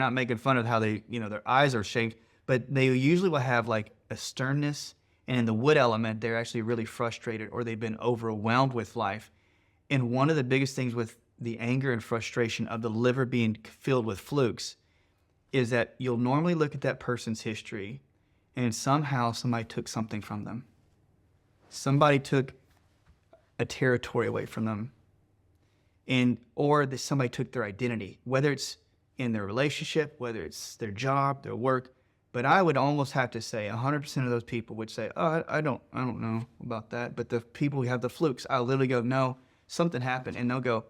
not making fun of how they, their eyes are shaped, but they usually will have like a sternness, and in the wood element, they're actually really frustrated or they've been overwhelmed with life. And one of the biggest things with the anger and frustration of the liver being filled with flukes is that you'll normally look at that person's history and somehow somebody took something from them. Somebody took a territory away from them, or that somebody took their identity, whether it's in their relationship, whether it's their job, their work. But I would almost have to say 100% of those people would say, oh, I don't know about that. But the people who have the flukes, I'll literally go, no, something happened. And they'll go,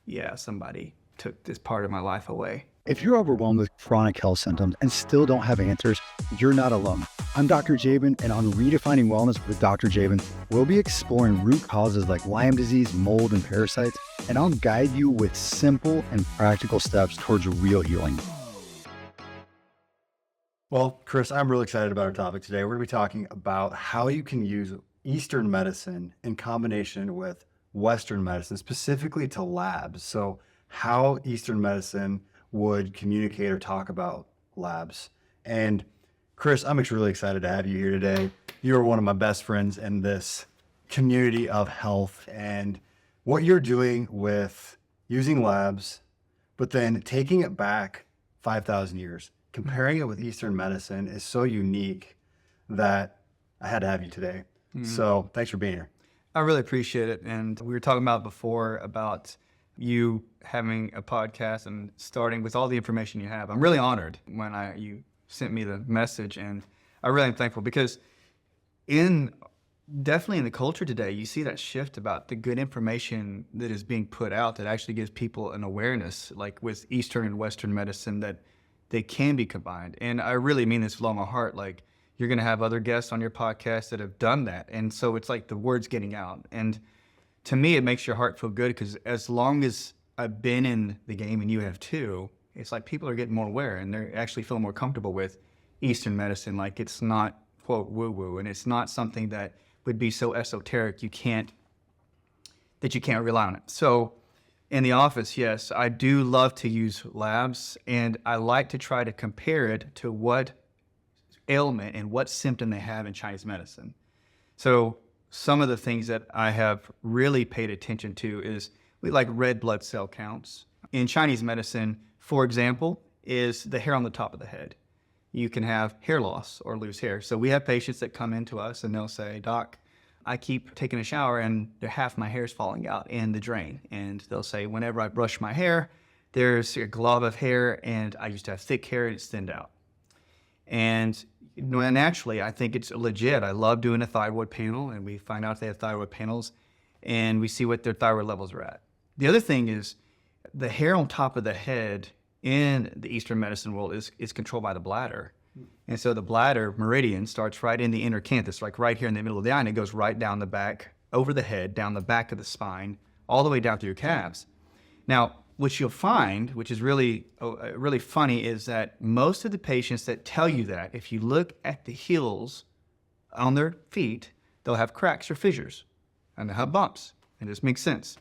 yeah, somebody took this part of my life away. If you're overwhelmed with chronic health symptoms and still don't have answers, you're not alone. I'm Dr. Jaban, and on Redefining Wellness with Dr. Jaban, we'll be exploring root causes like Lyme disease, mold, and parasites, and I'll guide you with simple and practical steps towards real healing. Well, Chris, I'm really excited about our topic today. We're going to be talking about how you can use Eastern medicine in combination with Western medicine, specifically to labs. So how Eastern medicine would communicate or talk about labs. And Chris, I'm really excited to have you here today. You're one of my best friends in this community of health, and what you're doing with using labs, but then taking it back 5,000 years, comparing it with Eastern medicine is so unique that I had to have you today. So thanks for being here. I really appreciate it. And we were talking about before about you having a podcast and starting with all the information you have. I'm really honored when you sent me the message, and I really am thankful because definitely in the culture today, you see that shift about the good information that is being put out that actually gives people an awareness, like with Eastern and Western medicine, that they can be combined. And I really mean this with all my heart. Like, you're going to have other guests on your podcast that have done that. And so it's like the word's getting out. And to me, it makes your heart feel good because as long as I've been in the game, and you have too, it's like people are getting more aware and they're actually feeling more comfortable with Eastern medicine. Like, it's not, quote, woo-woo, and it's not something that would be so esoteric you can't rely on it. So in the office, yes, I do love to use labs, and I like to try to compare it to what ailment and what symptom they have in Chinese medicine. So some of the things that I have really paid attention to is we like red blood cell counts. In Chinese medicine, for example, is the hair on the top of the head. You can have hair loss or lose hair. So we have patients that come into us and they'll say, Doc, I keep taking a shower and half my hair is falling out in the drain. And they'll say, whenever I brush my hair, there's a glob of hair, and I used to have thick hair and it's thinned out. And naturally, I think it's legit. I love doing a thyroid panel, and we find out if they have thyroid panels, and we see what their thyroid levels are at. The other thing is the hair on top of the head in the Eastern medicine world is controlled by the bladder. And so the bladder meridian starts right in the inner canthus, like right here in the middle of the eye, and it goes right down the back, over the head, down the back of the spine, all the way down to your calves. Now, what you'll find, which is really funny, is that most of the patients that tell you that, if you look at the heels on their feet, they'll have cracks or fissures, and they'll have bumps, and this makes sense.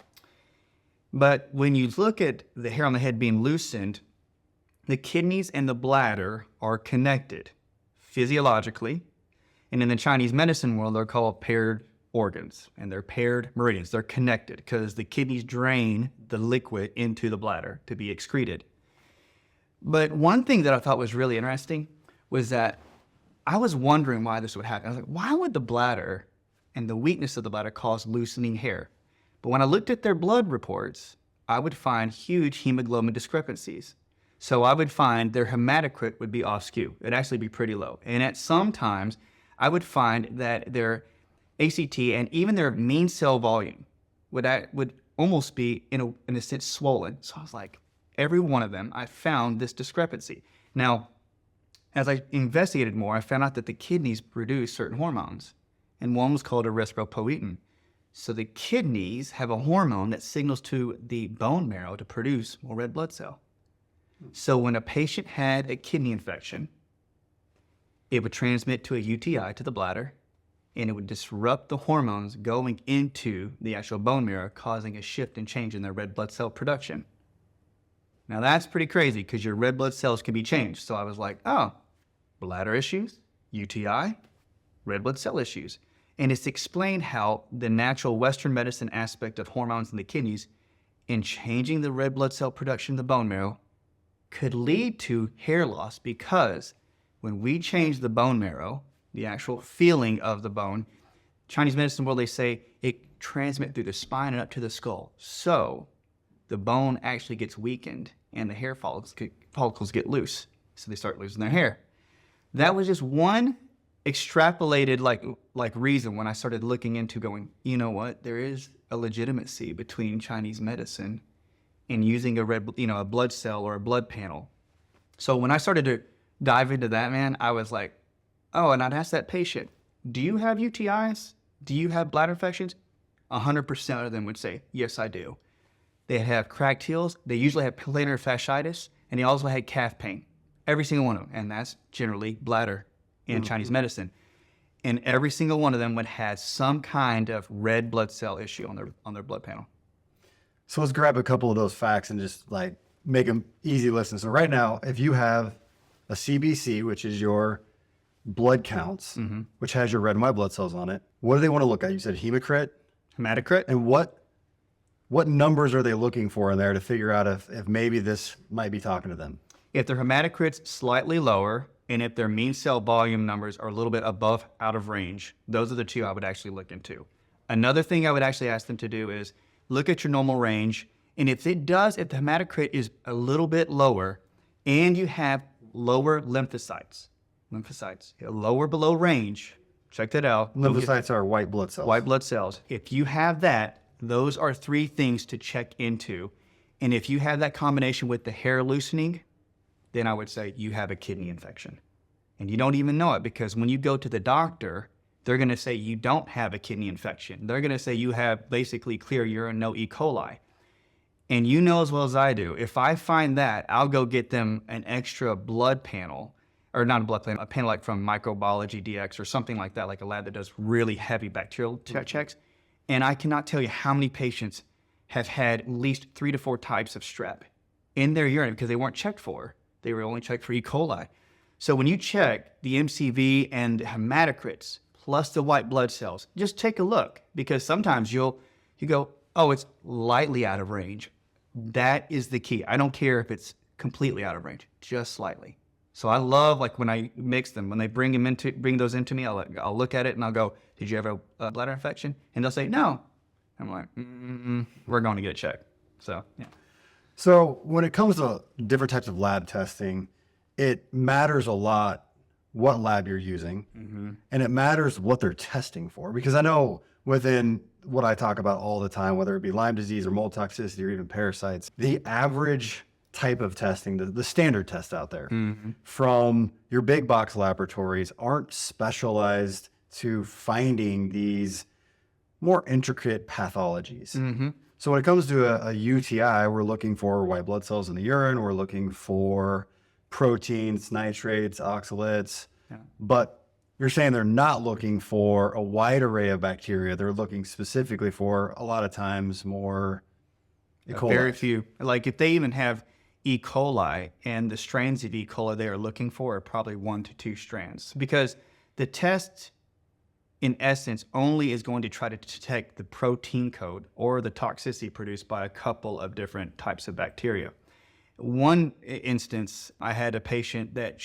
But when you look at the hair on the head being loosened, the kidneys and the bladder are connected physiologically, and in the Chinese medicine world, they're called paired organs, and they're paired meridians. They're connected because the kidneys drain the liquid into the bladder to be excreted. But one thing that I thought was really interesting was that I was wondering why this would happen. I was like, why would the bladder and the weakness of the bladder cause loosening hair? But when I looked at their blood reports, I would find huge hemoglobin discrepancies. So I would find their hematocrit would be off skew. It'd actually be pretty low. And at some times, I would find that their ACT and even their mean cell volume would almost be, in a sense, swollen. So I was like, every one of them, I found this discrepancy. Now, as I investigated more, I found out that the kidneys produce certain hormones, and one was called erythropoietin. So the kidneys have a hormone that signals to the bone marrow to produce more red blood cell. So when a patient had a kidney infection, it would transmit to a UTI to the bladder, and it would disrupt the hormones going into the actual bone marrow, causing a shift and change in their red blood cell production. Now that's pretty crazy because your red blood cells can be changed. So I was like, oh, bladder issues, UTI, red blood cell issues. And it's explained how the natural Western medicine aspect of hormones in the kidneys in changing the red blood cell production in the bone marrow could lead to hair loss, because when we change the bone marrow, the actual feeling of the bone, Chinese medicine world, they say it transmits through the spine and up to the skull. So the bone actually gets weakened and the hair follicles get loose. So they start losing their hair. That was just one extrapolated like reason when I started looking into going, you know what, there is a legitimacy between Chinese medicine and using a blood cell or a blood panel. So when I started to dive into that, man, I was like, oh, and I'd ask that patient, do you have UTIs? Do you have bladder infections? 100% of them would say, yes, I do. They have cracked heels. They usually have plantar fasciitis, and they also had calf pain. Every single one of them. And that's generally bladder in Chinese medicine. And every single one of them would have some kind of red blood cell issue on their blood panel. So let's grab a couple of those facts and just like make them easy to listen. So right now, if you have a CBC, which is your blood counts, which has your red and white blood cells on it, what do they want to look at? You said hematocrit? Hematocrit. And what numbers are they looking for in there to figure out if maybe this might be talking to them? If their hematocrit's slightly lower, and if their mean cell volume numbers are a little bit above out of range, those are the two I would actually look into. Another thing I would actually ask them to do is look at your normal range, and if the hematocrit is a little bit lower and you have lower lymphocytes, lower below range, check that out. Lymphocytes are white blood cells. White blood cells. If you have that, those are three things to check into. And if you have that combination with the hair loosening, then I would say you have a kidney infection. And you don't even know it, because when you go to the doctor, they're going to say you don't have a kidney infection. They're going to say you have basically clear urine, no E. coli. And you know as well as I do, if I find that, I'll go get them an extra blood panel, or not a blood panel, a panel like from Microbiology DX or something like that, like a lab that does really heavy bacterial checks. And I cannot tell you how many patients have had at least 3 to 4 types of strep in their urine because they weren't checked for. They were only checked for E. coli. So when you check the MCV and the hematocrits plus the white blood cells, just take a look, because sometimes you go, oh, it's lightly out of range. That is the key. I don't care if it's completely out of range, just slightly. So I love, like, when I mix them, when they bring those into me, I'll look at it and I'll go, did you have a bladder infection? And they'll say, no. I'm like, we're going to get it checked. So, yeah. So when it comes to different types of lab testing, it matters a lot what lab you're using, and it matters what they're testing for. Because I know within what I talk about all the time, whether it be Lyme disease or mold toxicity or even parasites, the average type of testing, the standard test out there from your big box laboratories aren't specialized to finding these more intricate pathologies. So when it comes to a UTI, we're looking for white blood cells in the urine. We're looking for proteins, nitrates, oxalates. But you're saying they're not looking for a wide array of bacteria. They're looking specifically for, a lot of times, more E. coli. Very few. Like, if they even have E. coli, and the strains of E. coli they are looking for are probably 1 to 2 strands, because the test, in essence, only is going to try to detect the protein code or the toxicity produced by a couple of different types of bacteria. One instance, I had a patient that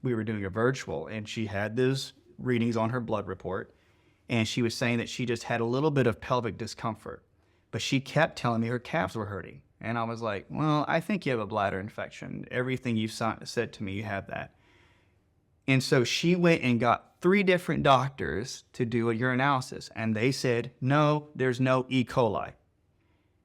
we were doing a virtual, and she had those readings on her blood report, and she was saying that she just had a little bit of pelvic discomfort, but she kept telling me her calves were hurting. And I was like, well, I think you have a bladder infection. Everything you've said to me, you have that. And so she went and got 3 different doctors to do a urinalysis, and they said, no, there's no E. coli.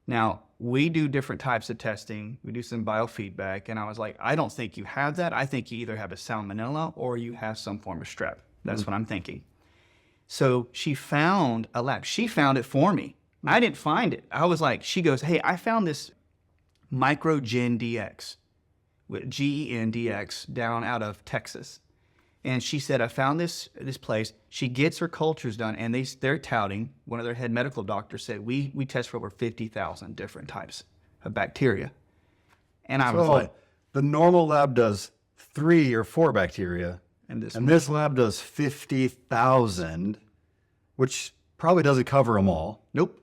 Now, we do different types of testing. We do some biofeedback, and I was like, I don't think you have that. I think you either have a salmonella or you have some form of strep. That's what I'm thinking. So she found a lab. She found it for me. I didn't find it. I was like, she goes, hey, I found this Microgen DX, with GENDX, down out of Texas. And she said, I found this place. She gets her cultures done, and they're touting, one of their head medical doctors said, we test for over 50,000 different types of bacteria. And I was So like, the normal lab does 3 or 4 bacteria, and this and this lab does 50,000, which probably doesn't cover them all, nope.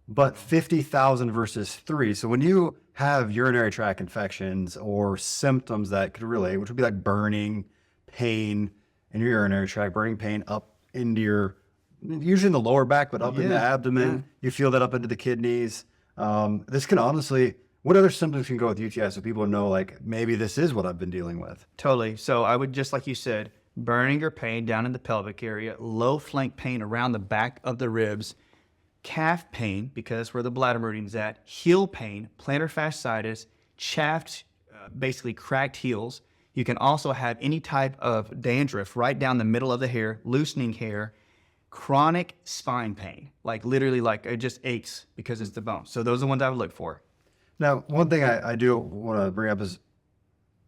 but 50,000 versus 3. So when you have urinary tract infections or symptoms that could relate, which would be like burning, pain in your urinary tract, burning pain up into your, usually in the lower back, but up in the Yeah, abdomen, yeah. you feel that up into the kidneys. This can honestly, what other symptoms can go with UTI so people know, like, maybe this is what I've been dealing with? Totally. So I would, just like you said, burning or pain down in the pelvic area, low flank pain around the back of the ribs, calf pain, because that's where the bladder meridian's at, heel pain, plantar fasciitis, chapped, basically cracked heels. You can also have any type of dandruff right down the middle of the hair, loosening hair, chronic spine pain, like literally like it just aches because it's the bone. So those are the ones I would look for. Now, one thing I do want to bring up is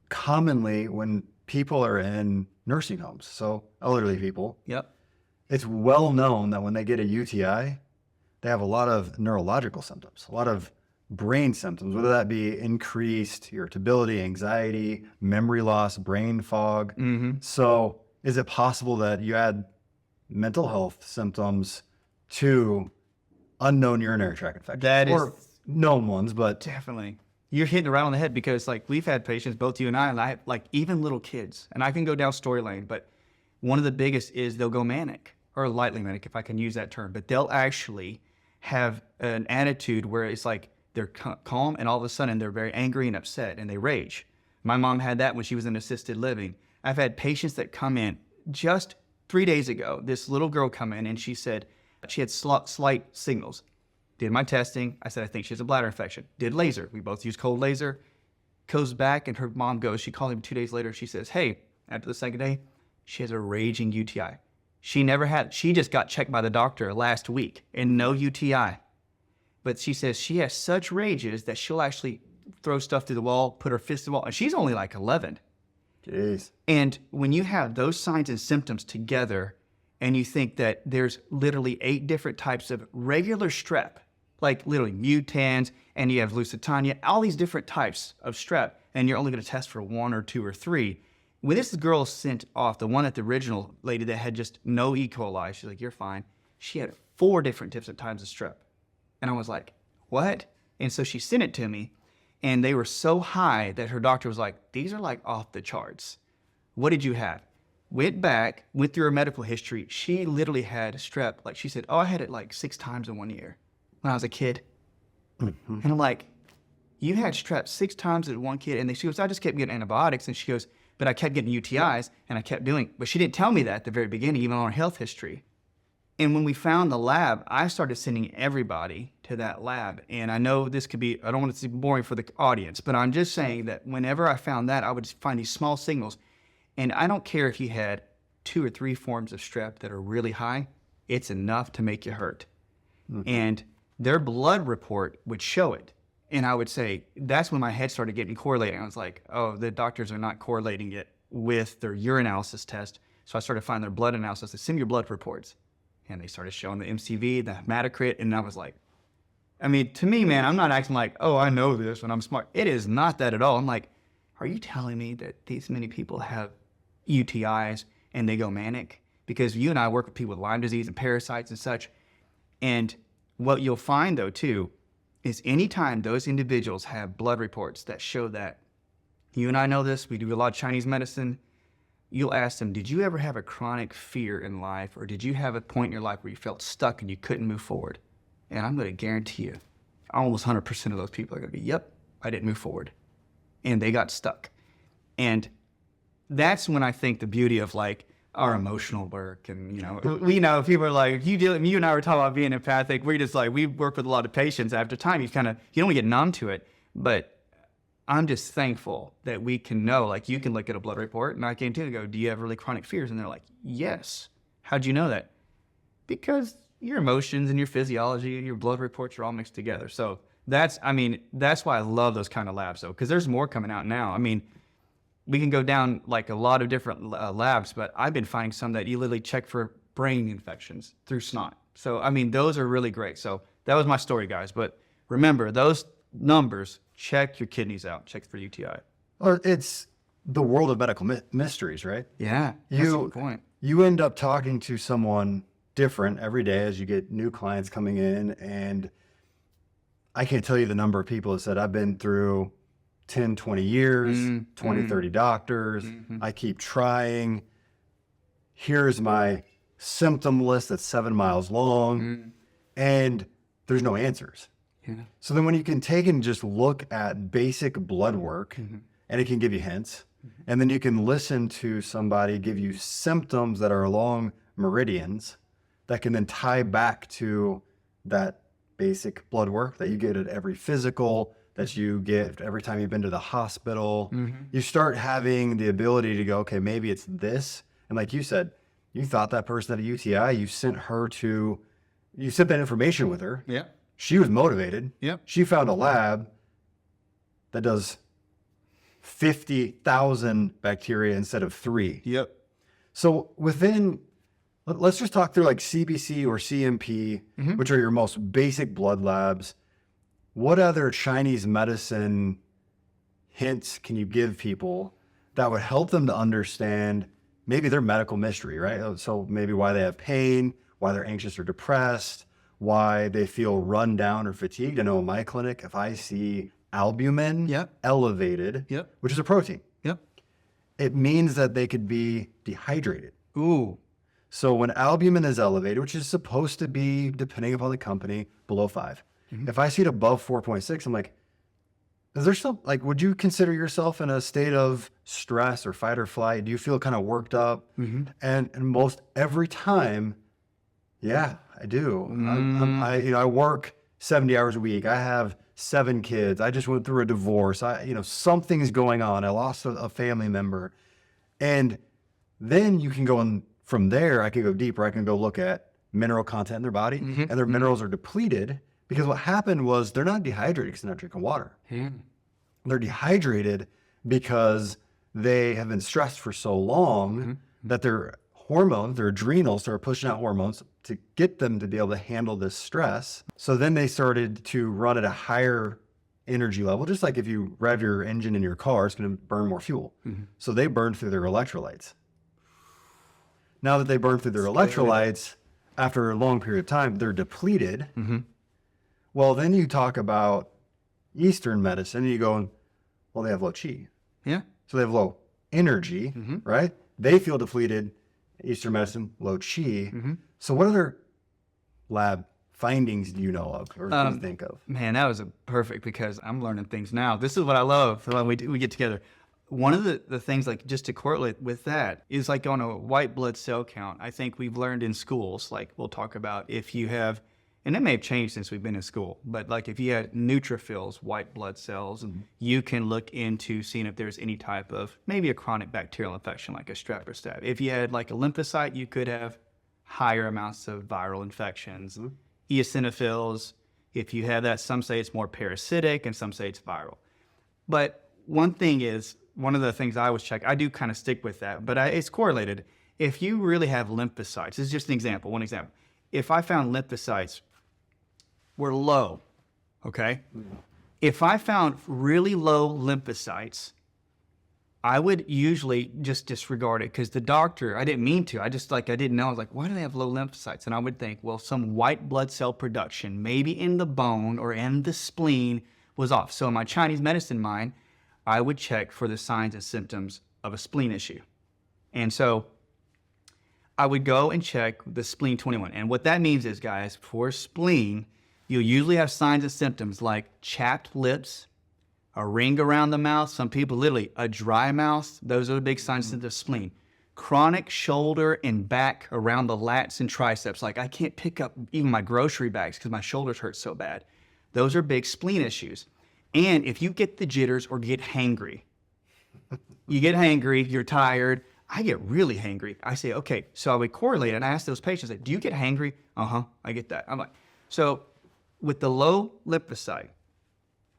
commonly when people are in nursing homes, so elderly people, Yep. it's well known that when they get a UTI, they have a lot of neurological symptoms, a lot of brain symptoms, whether that be increased irritability, anxiety, memory loss, brain fog. So is it possible that you add mental health symptoms to unknown urinary tract infections? That is or known ones, but definitely. You're hitting it right on the head because like we've had patients, both you and I like even little kids, and I can go down story lane, but one of the biggest is they'll go manic or lightly manic, if I can use that term, but they'll actually have an attitude where it's like they're calm and all of a sudden they're very angry and upset and they rage. My mom had that when she was in assisted living. I've had patients that come in just 3 days ago. This little girl come in and she said she had slight signals. Did my testing. I said, I think she has a bladder infection. Did laser. We both use cold laser. Goes back and her mom goes, she called him 2 days later. She says, hey, after the second day, she has a raging UTI. She never had, she just got checked by the doctor last week and no UTI. But she says she has such rages that she'll actually throw stuff through the wall, put her fist in the wall, and she's only like 11. jeez. And when you have those signs and symptoms together and you think that there's literally 8 different types of regular strep, like literally mutans, and you have Lusitania, all these different types of strep, and you're only going to test for 1 or 2 or 3. When this girl sent off, the one at the original lady that had just no E. coli, she's like, you're fine. She had 4 different types of strep. And I was like, what? And so she sent it to me, and they were so high that her doctor was like, these are like off the charts. What did you have? Went back, went through her medical history. She literally had strep. Like she said, oh, I had it like 6 times in 1 year when I was a kid. And I'm like, you had strep 6 times in 1 kid. And she goes, I just kept getting antibiotics. And she goes, but I kept getting UTIs and I kept doing, but she didn't tell me that at the very beginning, even on her health history. And when we found the lab, I started sending everybody to that lab. And I know this could be, I don't want it to be boring for the audience, but I'm just saying that whenever I found that, I would find these small signals. And I don't care if you had 2 or 3 forms of strep that are really high, it's enough to make you hurt. And their blood report would show it. And I would say, that's when my head started getting correlating. I was like, oh, the doctors are not correlating it with their urinalysis test. So I started finding their blood analysis. They send me your blood reports. And they started showing the MCV, the hematocrit, and I was like, I mean, to me, man, I'm not acting like, oh, I know this and I'm smart. It is not that at all. I'm like, are you telling me that these many people have UTIs and they go manic? Because you and I work with people with Lyme disease and parasites and such. And what you'll find, though, too, is anytime those individuals have blood reports that show that, you and I know this, we do a lot of Chinese medicine, you'll ask them, did you ever have a chronic fear in life, or did you have a point in your life where you felt stuck and you couldn't move forward? And I'm going to guarantee you, almost 100% of those people are going to be, yep, I didn't move forward. And they got stuck. And that's when I think the beauty of like our emotional work, and we know people are like, you and I were talking about being empathic. We're just like, we work with a lot of patients. After time, you don't want to get numb to it, but I'm just thankful that we can know, like you can look at a blood report and I came to and go, do you have really chronic fears? And they're like, yes. How'd you know that? Because your emotions and your physiology and your blood reports are all mixed together. So that's why I love those kind of labs though, because there's more coming out now. I mean, we can go down like a lot of different labs, but I've been finding some that you literally check for brain infections through snot. So, I mean, those are really great. So that was my story, guys. But remember, those numbers, check your kidneys out, check for UTI. Or it's the world of medical mysteries, right? Yeah, that's a good point. You end up talking to someone different every day as you get new clients coming in. And I can't tell you the number of people that said, I've been through 10, 20 years, 20, 30 doctors. I keep trying. Here's my symptom list that's 7 miles long. And there's no answers. Yeah. So then when you can take and just look at basic blood work and it can give you hints, and then you can listen to somebody give you symptoms that are along meridians that can then tie back to that basic blood work that you get at every physical, that you get every time you've been to the hospital. You start having the ability to go, okay, maybe it's this. And like you said, you thought that person had a UTI, you sent that information with her. Yeah. She was motivated. Yep. She found a lab that does 50,000 bacteria instead of 3. Yep. So let's just talk through like CBC or CMP, which are your most basic blood labs. What other Chinese medicine hints can you give people that would help them to understand maybe their medical mystery, right? So maybe why they have pain, why they're anxious or depressed, why they feel run down or fatigued. I know in my clinic, if I see albumin elevated, which is a protein, it means that they could be dehydrated. Ooh. So when albumin is elevated, which is supposed to be, depending upon the company, below 5. If I see it above 4.6, I'm like, is there some, like, would you consider yourself in a state of stress or fight or flight? Do you feel kind of worked up? And most every time, yeah, I do. I work 70 hours a week. I have 7 kids. I just went through a divorce. Something's going on. I lost a family member. And then you can go on from there. I can go deeper. I can go look at mineral content in their body, and their minerals are depleted because what happened was they're not dehydrated because they're not drinking water. They're dehydrated because they have been stressed for so long that their hormones, their adrenals, started pushing out hormones to get them to be able to handle this stress. So then they started to run at a higher energy level, just like if you rev your engine in your car, it's going to burn more fuel. So they burn through their electrolytes. Now that they burn through their electrolytes, after a long period of time, they're depleted. Well, then you talk about Eastern medicine, and you go, well, they have low chi. Yeah. So they have low energy, right? They feel depleted. Eastern medicine, low chi. So what other lab findings do you know of or do you think of? Man, that was perfect because I'm learning things now. This is what I love when we get together. One of the things, like just to correlate with that, is like on a white blood cell count. I think we've learned in schools, like we'll talk about if you have, and it may have changed since we've been in school, but like if you had neutrophils, white blood cells, you can look into seeing if there's any type of, maybe a chronic bacterial infection like a strep or staph. If you had like a lymphocyte, you could have higher amounts of viral infections. Eosinophils, if you have that, some say it's more parasitic and some say it's viral. But one of the things I always check, I do kind of stick with that, but it's correlated. If you really have lymphocytes, this is just one example. If I found lymphocytes were low, okay? If I found really low lymphocytes, I would usually just disregard it because the doctor, I didn't mean to. I didn't know. I was like, why do they have low lymphocytes? And I would think, well, some white blood cell production, maybe in the bone or in the spleen, was off. So in my Chinese medicine mind, I would check for the signs and symptoms of a spleen issue. And so I would go and check the spleen 21. And what that means is, guys, for spleen, you'll usually have signs and symptoms like chapped lips, a ring around the mouth. Some people literally a dry mouth. Those are the big signs of the spleen. Chronic shoulder and back around the lats and triceps. Like I can't pick up even my grocery bags because my shoulders hurt so bad. Those are big spleen issues. And if you get the jitters or get hangry, you're tired. I get really hangry. I say, okay, so I would correlate and I ask those patients, do you get hangry? I get that. I'm like, so with the low lymphocyte,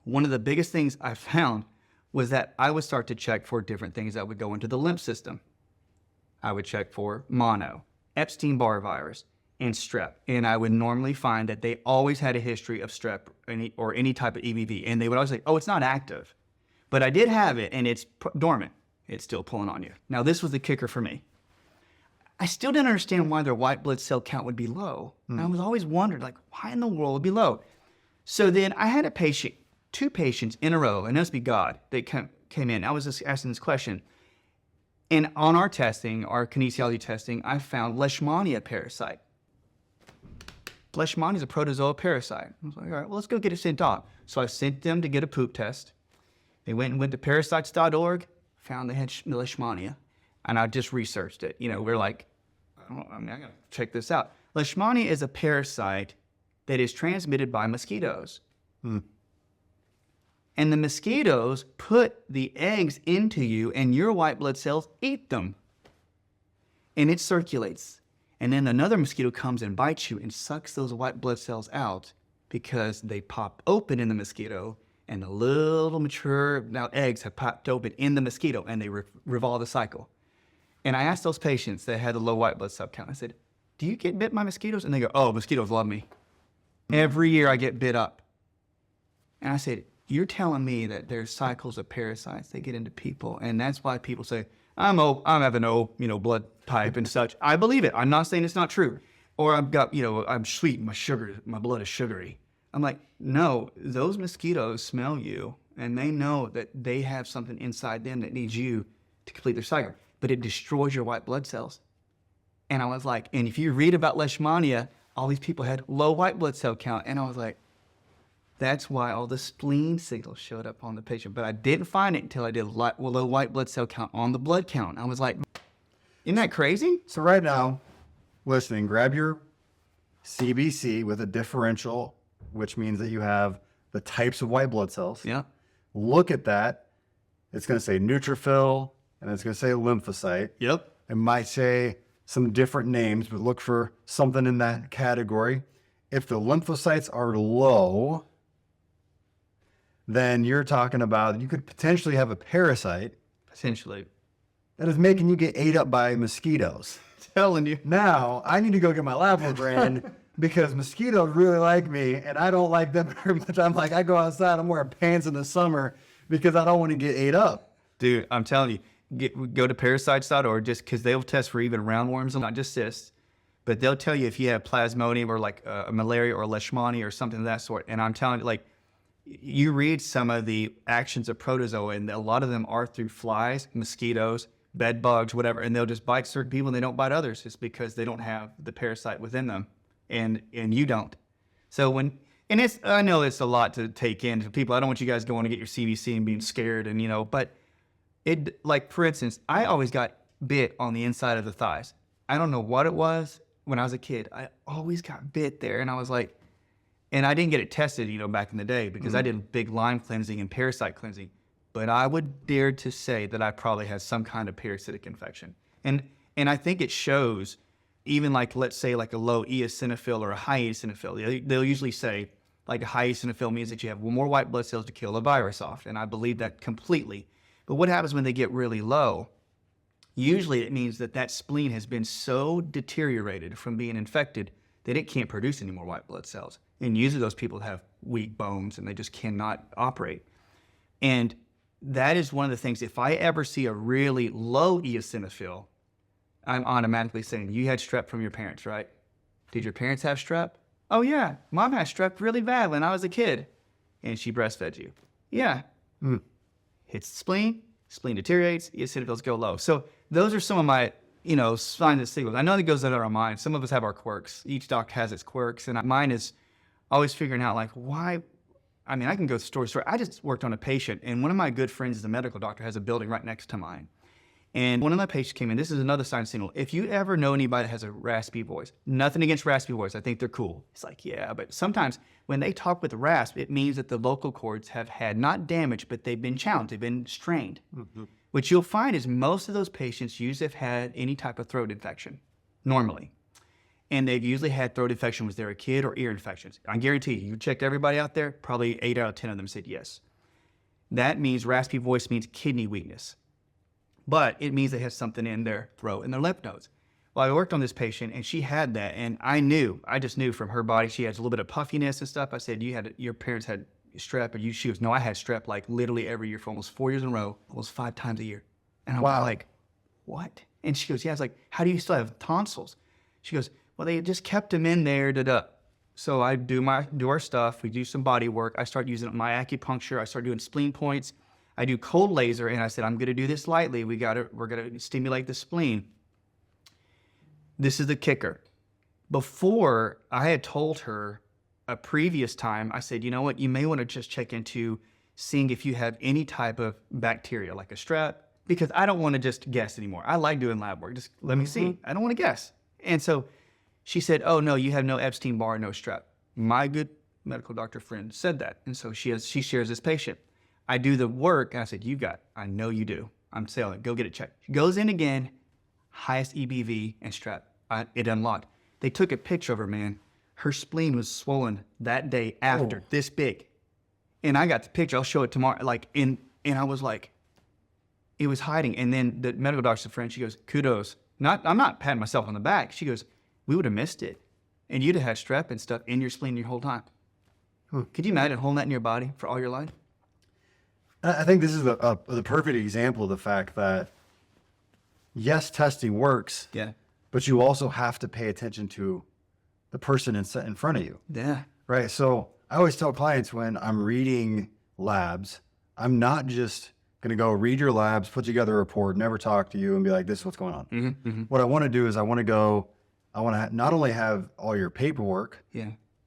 one of the biggest things I found was that I would start to check for different things that would go into the lymph system. I would check for mono, Epstein-Barr virus, and strep. And I would normally find that they always had a history of strep or any type of EBV. And they would always say, oh, it's not active. But I did have it, and it's dormant. It's still pulling on you. Now, this was the kicker for me. I still didn't understand why their white blood cell count would be low. And I was always wondering, like, why in the world would it be low? So then I had two patients in a row, and it must be God, they came in. I was just asking this question. And on our testing, our kinesiology testing, I found Leishmania parasite. Leishmania is a protozoa parasite. I was like, all right, well, let's go get it sent off. So I sent them to get a poop test. They went to parasites.org, found they had Leishmania, and I just researched it. We're like, I gotta check this out. Leishmania is a parasite that is transmitted by mosquitoes. And the mosquitoes put the eggs into you, and your white blood cells eat them. And it circulates. And then another mosquito comes and bites you and sucks those white blood cells out because they pop open in the mosquito, and the little mature eggs have popped open in the mosquito, and they revolve the cycle. And I asked those patients that had a low white blood cell count, I said, do you get bit by mosquitoes? And they go, oh, mosquitoes love me. Every year I get bit up. And I said, you're telling me that there's cycles of parasites that get into people, and that's why people say, I'm having blood type and such. I believe it. I'm not saying it's not true. Or I've got, I'm sweet, my blood is sugary. I'm like, no, those mosquitoes smell you, and they know that they have something inside them that needs you to complete their cycle, but it destroys your white blood cells. And I was like, and if you read about Leishmania, all these people had low white blood cell count. And I was like, that's why all the spleen signals showed up on the patient. But I didn't find it until I did low white blood cell count on the blood count. I was like, isn't that crazy? So right now, listening, grab your CBC with a differential, which means that you have the types of white blood cells. Yeah. Look at that. It's going to say neutrophil, and it's going to say lymphocyte. Yep. It might say some different names, but look for something in that category. If the lymphocytes are low, then you're talking about you could potentially have a parasite Potentially. that is making you get ate up by mosquitoes. Telling you. Now, I need to go get my lab work ran because mosquitoes really like me, and I don't like them very much. I'm like, I go outside, I'm wearing pants in the summer because I don't want to get ate up. Dude, I'm telling you, go to parasites.org just because they'll test for even roundworms, not just cysts. But they'll tell you if you have plasmodium or like a malaria or leishmania or something of that sort. And I'm telling you, like, you read some of the actions of protozoa, and a lot of them are through flies, mosquitoes, bed bugs, whatever, and they'll just bite certain people and they don't bite others just because they don't have the parasite within them, and you don't. So I know it's a lot to take in to people. I don't want you guys going to get your CBC and being scared, and but like for instance, I always got bit on the inside of the thighs. I don't know what it was. When I was a kid, I always got bit there, and I was like, and I didn't get it tested, back in the day because I did big Lyme cleansing and parasite cleansing, but I would dare to say that I probably had some kind of parasitic infection. And I think it shows, even like, let's say like a low eosinophil or a high eosinophil, they'll usually say like a high eosinophil means that you have more white blood cells to kill a virus off. And I believe that completely. But what happens when they get really low? Usually it means that spleen has been so deteriorated from being infected that it can't produce any more white blood cells. And usually those people have weak bones and they just cannot operate. And that is one of the things, if I ever see a really low eosinophil, I'm automatically saying, you had strep from your parents, right? Did your parents have strep? Oh yeah, mom had strep really bad when I was a kid. And she breastfed you. Yeah. Hits the spleen deteriorates, eosinophils go low. So those are some of my, signs and signals. I know that goes out of our mind. Some of us have our quirks. Each doc has its quirks, and mine is always figuring out like why. I mean, I can go story to story. I just worked on a patient, and one of my good friends is a medical doctor, has a building right next to mine. And one of my patients came in. This is another sign and signal. If you ever know anybody that has a raspy voice, nothing against raspy voice. I think they're cool. It's like, yeah, but sometimes when they talk with rasp, it means that the vocal cords have had not damage, but they've been challenged. They've been strained. What you'll find is most of those patients usually have had any type of throat infection, normally. And they've usually had throat infection when they were a kid or ear infections. I guarantee you checked everybody out there, probably 8 out of 10 of them said yes. That means raspy voice means kidney weakness. But it means they have something in their throat and their lymph nodes. Well, I worked on this patient and she had that. And I just knew from her body, she has a little bit of puffiness and stuff. I said, your parents had strep. And she goes, no, I had strep like literally every year for almost 4 years in a row, almost 5 times a year. And I was Wow. like, what? And she goes, yeah. I was like, how do you still have tonsils? She goes, well, they just kept them in there, So I do our stuff. We do some body work. I start using my acupuncture. I start doing spleen points. I do cold laser, and I said, I'm going to do this lightly. We're going to stimulate the spleen. This is the kicker. Before, I had told her a previous time, I said, you know what? You may want to just check into seeing if you have any type of bacteria, like a strep, because I don't want to just guess anymore. I like doing lab work. Just let me see. I don't want to guess. And so she said, oh, no, you have no Epstein-Barr, no strep. My good medical doctor friend said that. And so she shares this patient. I do the work, and I said, I know you do. I'm selling it. Go get it checked. She goes in again, highest EBV and strep. It unlocked. They took a picture of her, man. Her spleen was swollen that day after, this big. And I got the picture. I'll show it tomorrow. And I was like, it was hiding. And then the medical doctor's friend, she goes, kudos. I'm not patting myself on the back. She goes, we would have missed it. And you'd have had strep and stuff in your spleen your whole time. Could you imagine holding that in your body for all your life? I think this is the perfect example of the fact that, yes, testing works, Yeah. but you also have to pay attention to the person in front of you. Yeah. Right. So I always tell clients when I'm reading labs, I'm not just going to go read your labs, put together a report, never talk to you and be like, this is what's going on. What I want to do is I want to not only have all your paperwork,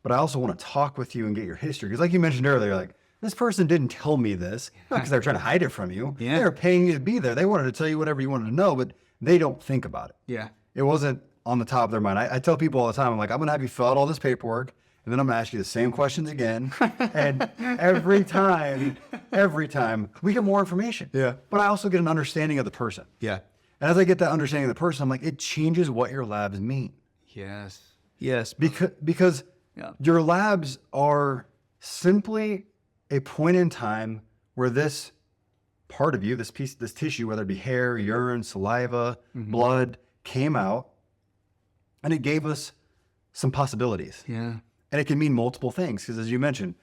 but I also want to talk with you and get your history. Because like you mentioned earlier, like this person didn't tell me this, not because they're trying to hide it from you. Yeah. They were paying you to be there. They wanted to tell you whatever you wanted to know, but they don't think about it. Yeah. It wasn't on the top of their mind. I tell people all the time, I'm like, I'm going to have you fill out all this paperwork, and then I'm going to ask you the same questions again. And every time, we get more information. Yeah. But I also get an understanding of the person. Yeah. And as I get that understanding of the person, I'm like, it changes what your labs mean. Yes. Yes. Because your labs are simply a point in time where this part of you, this tissue, whether it be hair, urine, saliva, blood, came out, and it gave us some possibilities. Yeah. And it can mean multiple things, because as you mentioned,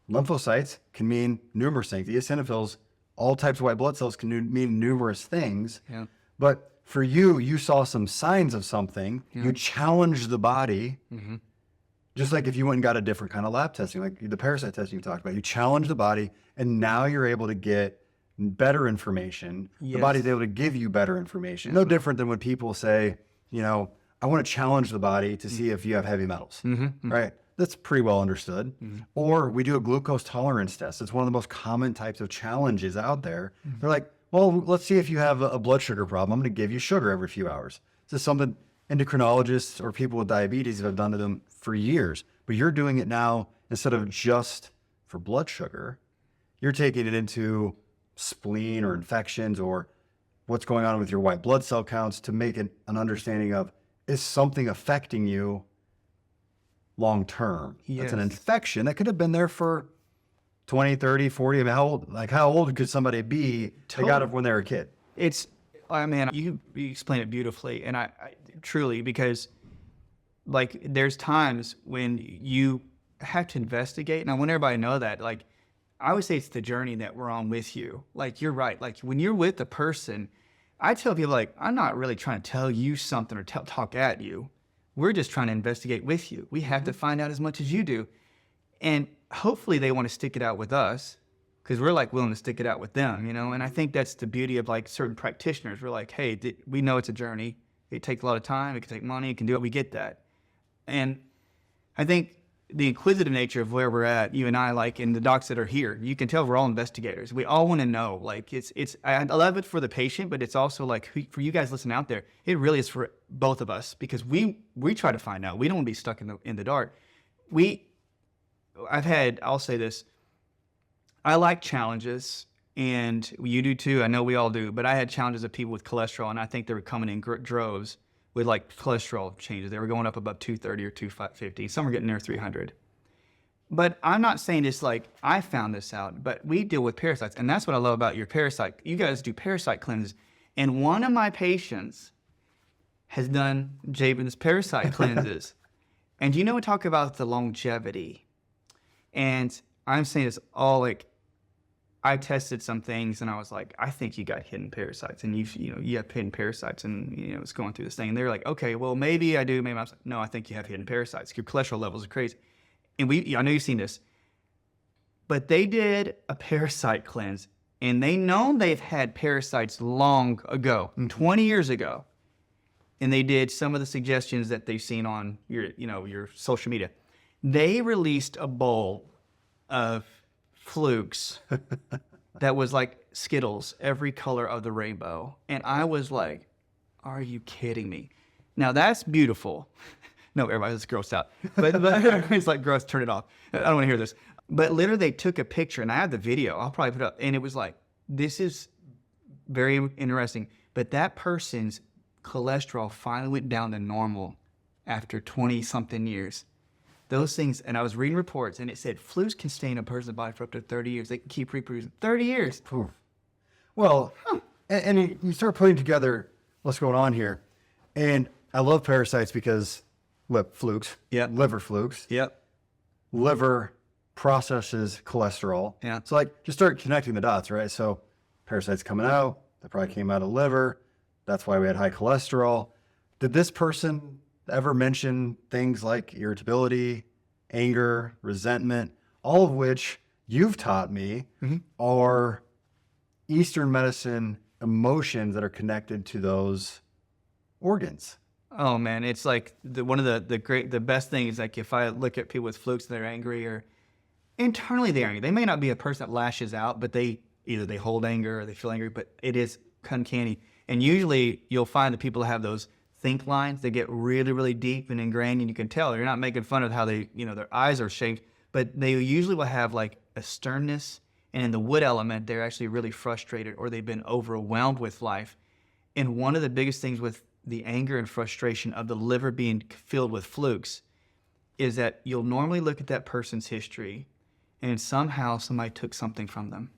lymphocytes can mean numerous things. The eosinophils, all types of white blood cells can mean numerous things. Yeah. But for you saw some signs of something. You challenged the body. Just like if you went and got a different kind of lab testing, like the parasite testing you talked about, you challenge the body, and now you're able to get better information. The body's able to give you better information. No different than when people say, I want to challenge the body to see if you have heavy metals, right? That's pretty well understood. Or we do a glucose tolerance test. It's one of the most common types of challenges out there. They're like, well, let's see if you have a blood sugar problem. I'm going to give you sugar every few hours. This is something endocrinologists or people with diabetes have done to them for years. But you're doing it now instead of just for blood sugar. You're taking it into spleen or infections or what's going on with your white blood cell counts to make an understanding of, is something affecting you long term? That's an infection that could have been there for 20, 30, 40. I mean, how old could somebody be? They got it when they were a kid. You explain it beautifully. And I truly, because like there's times when you have to investigate. And I want everybody to know that, like, I would say it's the journey that we're on with you. Like, you're right. Like when you're with the person, I tell people, like, I'm not really trying to tell you something or talk at you. We're just trying to investigate with you. We have to find out as much as you do. And hopefully they want to stick it out with us because we're like willing to stick it out with them, And I think that's the beauty of like certain practitioners. We're like, hey, we know it's a journey. It takes a lot of time. It can take money. It can do it. We get that. And I think the inquisitive nature of where we're at, you and I, like, and the docs that are here, you can tell we're all investigators. We all want to know. Like, I love it for the patient, but it's also like for you guys listening out there, it really is for both of us because we try to find out. We don't want to be stuck in the dark. I'll say this. I like challenges, and you do too. I know we all do, but I had challenges of people with cholesterol, and I think they were coming in droves with like cholesterol changes. They were going up above 230 or 250. Some were getting near 300. But I'm not saying this like I found this out, but we deal with parasites. And that's what I love about your parasite. You guys do parasite cleanses. And one of my patients, has done Jaban's parasite cleanses. And you know, we talk about the longevity. And I'm saying this all like, I tested some things and I was like, I think you got hidden parasites, and you have hidden parasites, and it's going through this thing. And they're like, okay, well maybe I do, maybe I'm like, no, I think you have hidden parasites. Your cholesterol levels are crazy. And I know you've seen this, but they did a parasite cleanse, and they know they've had parasites long ago, 20 years ago. And they did some of the suggestions that they've seen on your social media. They released a bowl of flukes that was like Skittles, every color of the rainbow. And I was like, are you kidding me? Now that's beautiful. No, everybody's grossed out. But it's like, gross, turn it off. I don't want to hear this. But literally they took a picture, and I have the video. I'll probably put it up. And it was like, this is very interesting. But that person's cholesterol finally went down to normal after 20-something years. Those things, and I was reading reports, and it said flukes can stay in a person's body for up to 30 years. They can keep reproducing. 30 years. Oof. Well, and you start putting together what's going on here. And I love parasites because flukes, Yep. liver flukes, Yep. liver processes cholesterol. Yeah. So like just start connecting the dots, right? So parasites coming out, that probably came out of liver. That's why we had high cholesterol. Did this person ever mention things like irritability, anger, resentment, all of which you've taught me are Eastern medicine emotions that are connected to those organs? Oh man, it's like one of the best things. Like if I look at people with flukes, they're angry, or internally they're angry. They may not be a person that lashes out, but they hold anger or they feel angry. But it is uncanny. And usually you'll find the people that have those think lines, they get really, really deep and ingrained, and you can tell. You're not making fun of how they, their eyes are shaped, but they usually will have like a sternness, and in the wood element, they're actually really frustrated, or they've been overwhelmed with life. And one of the biggest things with the anger and frustration of the liver being filled with flukes is that you'll normally look at that person's history, and somehow somebody took something from them.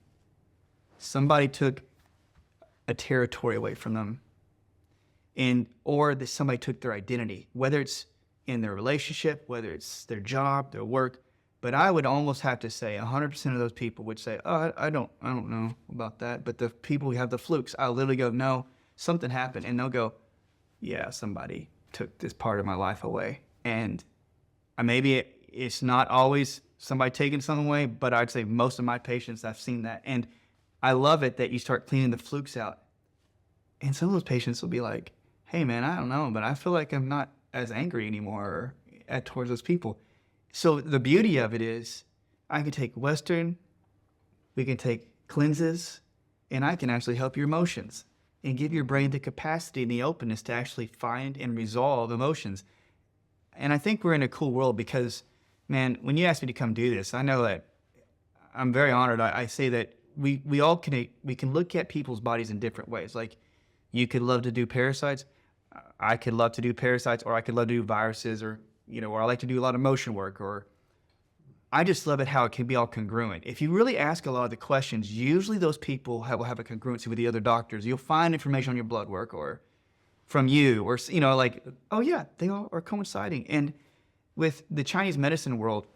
Somebody took a territory away from them. Or that somebody took their identity, whether it's in their relationship, whether it's their job, their work. But I would almost have to say 100% of those people would say, oh, I don't know about that. But the people who have the flukes, I'll literally go, no, something happened. And they'll go, yeah, somebody took this part of my life away. And maybe it's not always somebody taking something away, but I'd say most of my patients, I've seen that. And I love it that you start cleaning the flukes out. And some of those patients will be like, hey man, I don't know, but I feel like I'm not as angry anymore towards those people. So the beauty of it is I can take Western, we can take cleanses, and I can actually help your emotions and give your brain the capacity and the openness to actually find and resolve emotions. And I think we're in a cool world because, man, when you asked me to come do this, I know that I'm very honored. I say that we can look at people's bodies in different ways. Like you could love to do parasites. I could love to do parasites, or I could love to do viruses, or I like to do a lot of motion work, or I just love it how it can be all congruent. If you really ask a lot of the questions, usually those people will have a congruency with the other doctors. You'll find information on your blood work or from you, or like, oh yeah, they all are coinciding. And with the Chinese medicine world,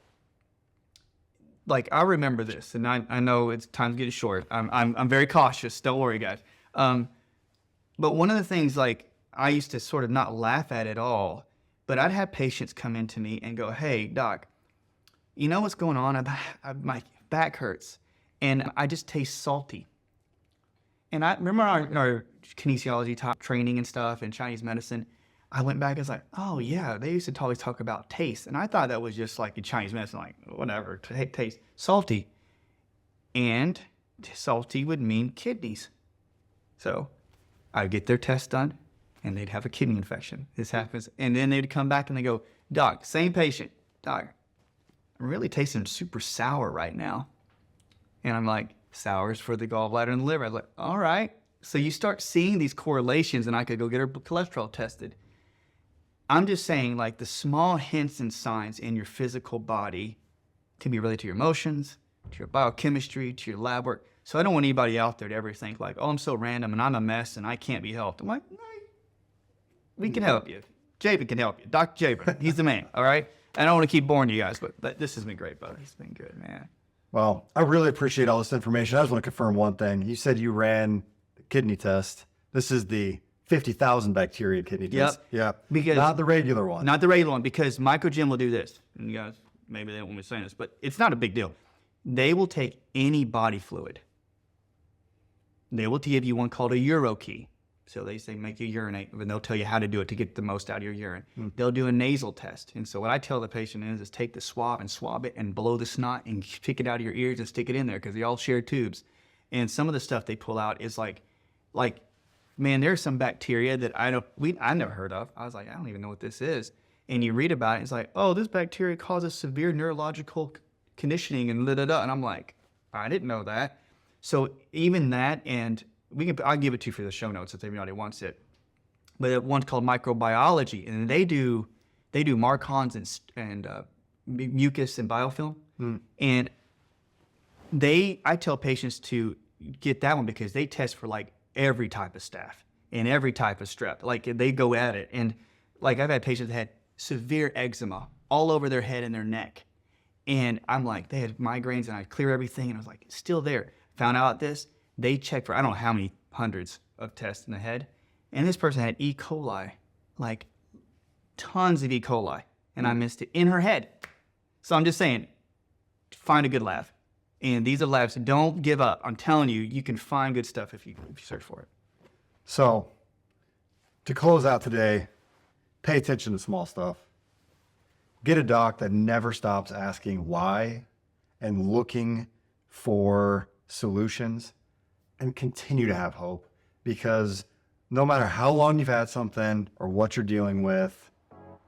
like I remember this, and I know it's time's getting short. I'm very cautious. Don't worry, guys. But one of the things, like, I used to sort of not laugh at all, but I'd have patients come in to me and go, hey, doc, you know what's going on? My back hurts, and I just taste salty. And I remember our kinesiology top training and stuff in Chinese medicine, I went back, I was like, oh yeah, they used to always talk about taste. And I thought that was just like in Chinese medicine, like whatever, taste, salty. And salty would mean kidneys. So I'd get their test done, and they'd have a kidney infection. This happens. And then they'd come back and they go, doc, same patient, doc, I'm really tasting super sour right now. And I'm like, sour is for the gallbladder and the liver. I was like, all right. So you start seeing these correlations, and I could go get her cholesterol tested. I'm just saying, like, the small hints and signs in your physical body can be related to your emotions, to your biochemistry, to your lab work. So I don't want anybody out there to ever think like, oh, I'm so random and I'm a mess and I can't be helped. I'm like, no, we can help you. Jaban can help you. Dr. Jaban, he's the man, all right? And I don't want to keep boring you guys, but this has been great, brother. It's been good, man. Well, I really appreciate all this information. I just want to confirm one thing. You said you ran the kidney test. This is the 50,000 bacteria kidney test. Yep. Because not the regular one. Not the regular one, because Microgym will do this. And you guys, maybe they don't want me saying this, but it's not a big deal. They will take any body fluid. They will give you one called a Euro key. So they say make you urinate, and they'll tell you how to do it to get the most out of your urine. They'll do a nasal test. And so what I tell the patient is take the swab and swab it and blow the snot and pick it out of your ears and stick it in there, because they all share tubes. And some of the stuff they pull out is like, man, there's some bacteria that I never heard of. I was like, I don't even know what this is. And you read about it, it's like, oh, this bacteria causes severe neurological conditioning and da-da-da. And I'm like, I didn't know that. So even that, and I'll give it to you for the show notes if anybody wants it. But one's called microbiology, and they do Marcons and mucus and biofilm. And I tell patients to get that one because they test for like every type of staph and every type of strep. Like they go at it. And like I've had patients that had severe eczema all over their head and their neck. And I'm like, they had migraines, and I clear everything, and I was like, it's still there. Found out this. They checked for I don't know how many hundreds of tests in the head. And this person had E. coli, like tons of E. coli. And I missed it in her head. So I'm just saying, find a good lab. And these are labs. Don't give up. I'm telling you, you can find good stuff if you search for it. So to close out today, pay attention to small stuff. Get a doc that never stops asking why and looking for solutions, and continue to have hope, because no matter how long you've had something or what you're dealing with,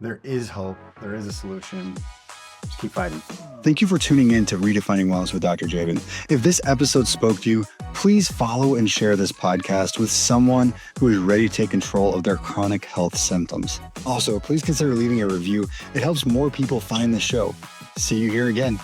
there is hope. There is a solution. Just keep fighting. Thank you for tuning in to Redefining Wellness with Dr. Jaban. If this episode spoke to you, please follow and share this podcast with someone who is ready to take control of their chronic health symptoms. Also, please consider leaving a review. It helps more people find the show. See you here again.